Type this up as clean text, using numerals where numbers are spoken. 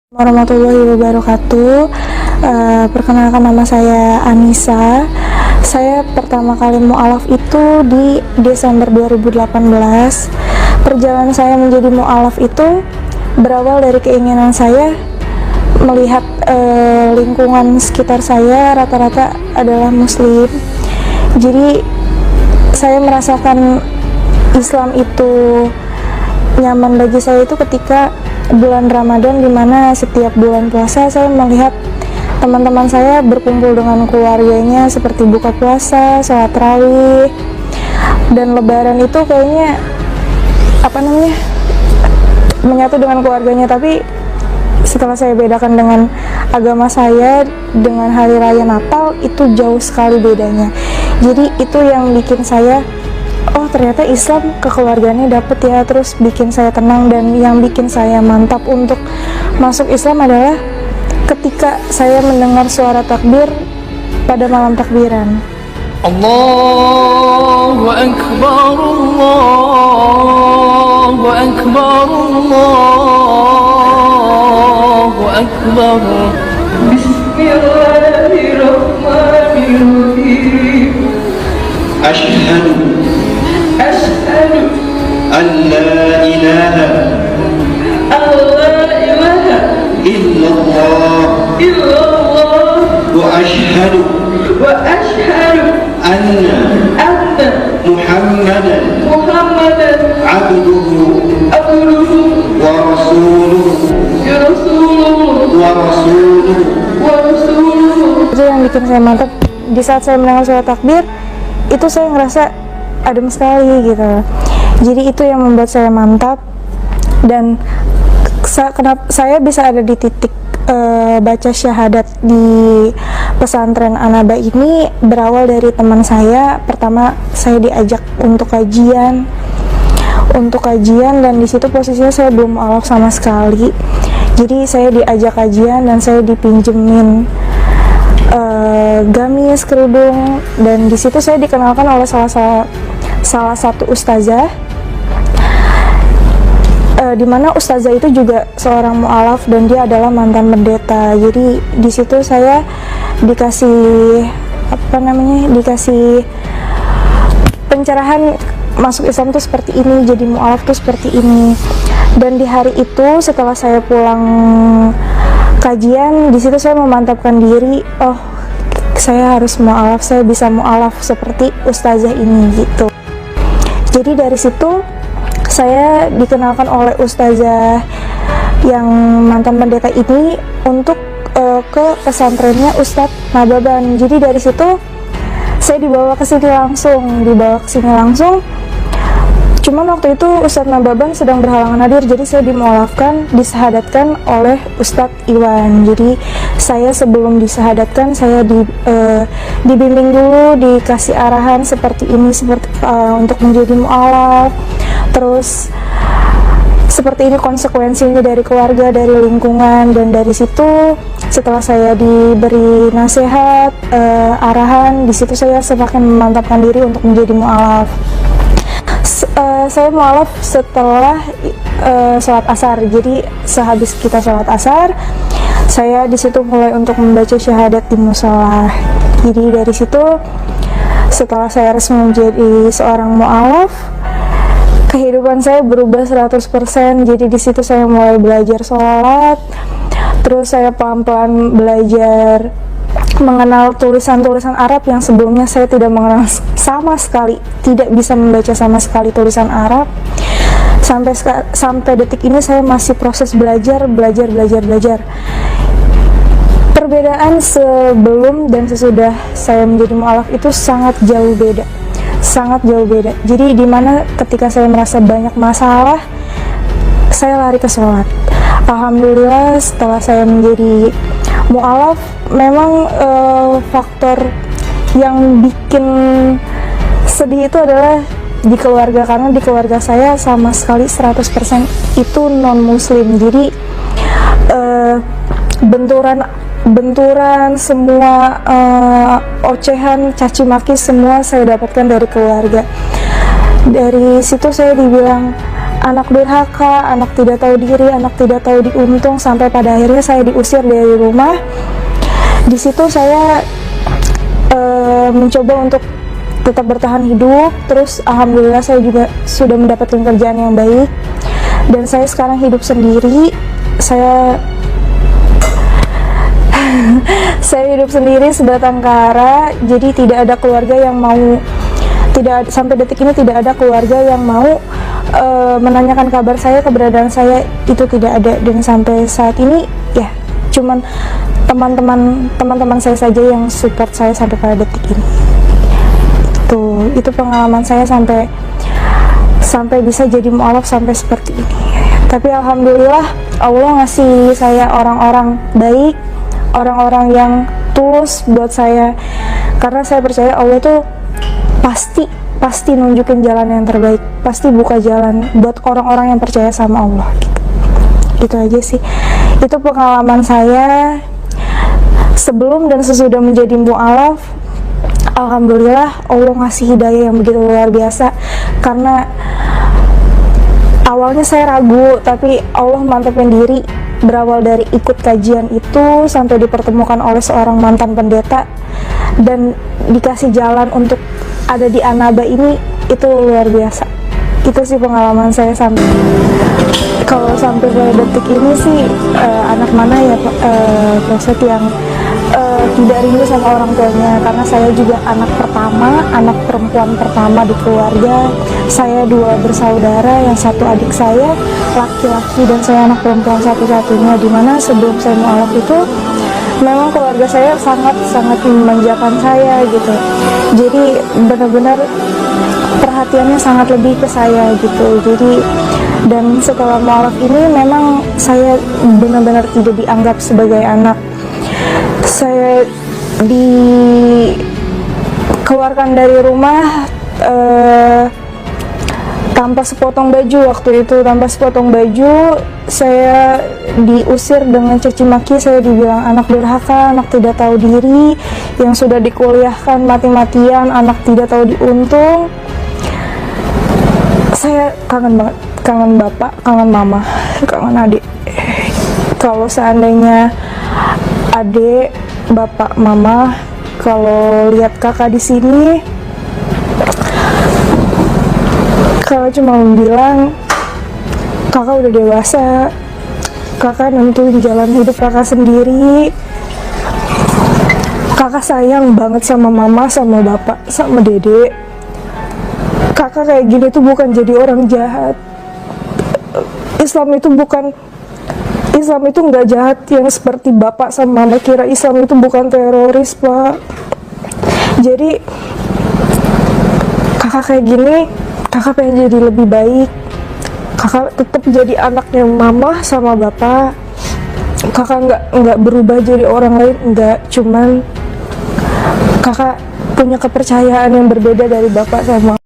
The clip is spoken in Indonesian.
Warahmatullahi wabarakatuh. Perkenalkan, nama saya Anissa. Saya pertama kali mu'alaf itu di Desember 2018. Perjalanan saya menjadi mu'alaf itu berawal dari keinginan saya melihat lingkungan sekitar saya rata-rata adalah muslim. Jadi saya merasakan Islam itu nyaman bagi saya itu ketika bulan Ramadan, dimana setiap bulan puasa saya melihat teman-teman saya berkumpul dengan keluarganya seperti buka puasa, sholat tarawih, dan lebaran itu kayaknya menyatu dengan keluarganya. Tapi setelah saya bedakan dengan agama saya, dengan hari raya Natal, itu jauh sekali bedanya. Jadi itu yang bikin saya, oh ternyata Islam kekeluargaannya dapet ya, terus bikin saya tenang. Dan yang bikin saya mantap untuk masuk Islam adalah ketika saya mendengar suara takbir pada malam takbiran. Allahu Akbar, Allahu Akbar, Allahu Akbar. Bismillahirrahmanirrahim. Ashhadu an la ilaha illallah wa ashhadu anna Muhammadan abduhu wa rasuluhu. Itu yang bikin saya mantap. Di saat saya mendengar suara takbir itu saya ngerasa adem sekali gitu. Jadi itu yang membuat saya mantap. Dan kenapa saya bisa ada di titik baca syahadat di pesantren Anaba ini berawal dari teman saya. Pertama saya diajak untuk kajian dan di situ posisinya saya belum mu'alaf sama sekali. Jadi saya diajak kajian dan saya dipinjemin gamis, kerudung, dan di situ saya dikenalkan oleh salah satu ustazah, di mana ustazah itu juga seorang mu'alaf dan dia adalah mantan pendeta. Jadi di situ saya dikasih pencerahan masuk Islam tuh seperti ini, jadi mu'alaf tuh seperti ini. Dan di hari itu setelah saya pulang kajian, di situ saya memantapkan diri, oh saya harus mu'alaf, saya bisa mu'alaf seperti ustazah ini gitu. Jadi dari situ saya dikenalkan oleh ustazah yang mantan pendeta ini untuk ke pesantrennya Ustadz Nababan. Jadi dari situ saya dibawa ke sini langsung. Cuman waktu itu Ustadz Nababan sedang berhalangan hadir, jadi saya disahadatkan oleh Ustadz Iwan. Jadi saya sebelum disahadatkan, saya dibimbing dulu, dikasih arahan seperti ini, untuk menjadi mu'alaf. Terus seperti ini konsekuensinya dari keluarga, dari lingkungan. Dan dari situ setelah saya diberi nasihat, arahan, di situ saya semakin memantapkan diri untuk menjadi mu'alaf. Saya mu'alaf setelah sholat asar. Jadi sehabis kita sholat asar, saya di situ mulai untuk membaca syahadat di musola. Jadi dari situ setelah saya resmi menjadi seorang mu'alaf, kehidupan saya berubah 100%. Jadi di situ saya mulai belajar sholat, terus saya pelan-pelan belajar mengenal tulisan-tulisan Arab yang sebelumnya saya tidak mengenal sama sekali, tidak bisa membaca sama sekali tulisan Arab. Sampai detik ini saya masih proses belajar. Perbedaan sebelum dan sesudah saya menjadi mu'alaf itu sangat jauh beda. Jadi dimana ketika saya merasa banyak masalah, saya lari ke sholat. Alhamdulillah setelah saya menjadi mu'alaf, memang faktor yang bikin sedih itu adalah di keluarga, karena di keluarga saya sama sekali 100% itu non muslim. Jadi benturan semua, ocehan, caci maki, semua saya dapatkan dari keluarga. Dari situ saya dibilang, anak durhaka, anak tidak tahu diri, anak tidak tahu diuntung, sampai pada akhirnya saya diusir dari rumah. Di situ saya mencoba untuk tetap bertahan hidup. Terus alhamdulillah saya juga sudah mendapatkan kerjaan yang baik, dan saya sekarang hidup sendiri. Saya hidup sendiri sebatang kara, jadi tidak ada keluarga yang mau, sampai detik ini tidak ada keluarga yang mau menanyakan kabar saya, keberadaan saya itu tidak ada. Dan sampai saat ini ya cuman teman-teman saya saja yang support saya sampai pada detik ini. Itu pengalaman saya sampai bisa jadi mu'alaf sampai seperti ini. Tapi alhamdulillah Allah ngasih saya orang-orang baik, orang-orang yang tulus buat saya, karena saya percaya Allah tuh pasti nunjukin jalan yang terbaik, pasti buka jalan buat orang-orang yang percaya sama Allah gitu aja sih. Itu pengalaman saya sebelum dan sesudah menjadi mu'alaf. Alhamdulillah Allah ngasih hidayah yang begitu luar biasa, karena awalnya saya ragu, tapi Allah mantapin diri. Berawal dari ikut kajian itu sampai dipertemukan oleh seorang mantan pendeta dan dikasih jalan untuk ada di Anaba ini, itu luar biasa. Itu sih pengalaman saya sampai pada detik ini sih. Anak mana ya Pak yang tidak rindu sama orang tuanya, karena saya juga anak pertama, anak perempuan pertama di keluarga. Saya 2 bersaudara, yang satu adik saya laki-laki dan saya anak perempuan satu-satunya, dimana sebelum saya mu'alaf itu memang keluarga saya sangat memanjakan saya gitu. Jadi benar-benar perhatiannya sangat lebih ke saya gitu. Jadi dan setelah mu'alaf ini memang saya benar-benar tidak dianggap sebagai anak. Saya dikeluarkan dari rumah tanpa sepotong baju. Waktu itu tanpa sepotong baju, saya diusir dengan caci maki. Saya dibilang anak durhaka, anak tidak tahu diri, yang sudah dikuliahkan mati-matian, anak tidak tahu diuntung. Saya kangen banget, kangen bapak, kangen mama, kangen adik. Kalau seandainya adik, bapak, mama, kalau lihat kakak di sini, kakak cuma bilang kakak udah dewasa, kakak nentuin jalan hidup kakak sendiri. Kakak sayang banget sama mama, sama bapak, sama dede. Kakak kayak gini tuh bukan jadi orang jahat. Islam itu nggak jahat yang seperti bapak sama mama kira. Islam itu bukan teroris, Pak. Jadi kakak kayak gini, kakak pengen jadi lebih baik. Kakak tetap jadi anaknya mama sama bapak. Kakak nggak berubah jadi orang lain, nggak. Cuman kakak punya kepercayaan yang berbeda dari bapak sama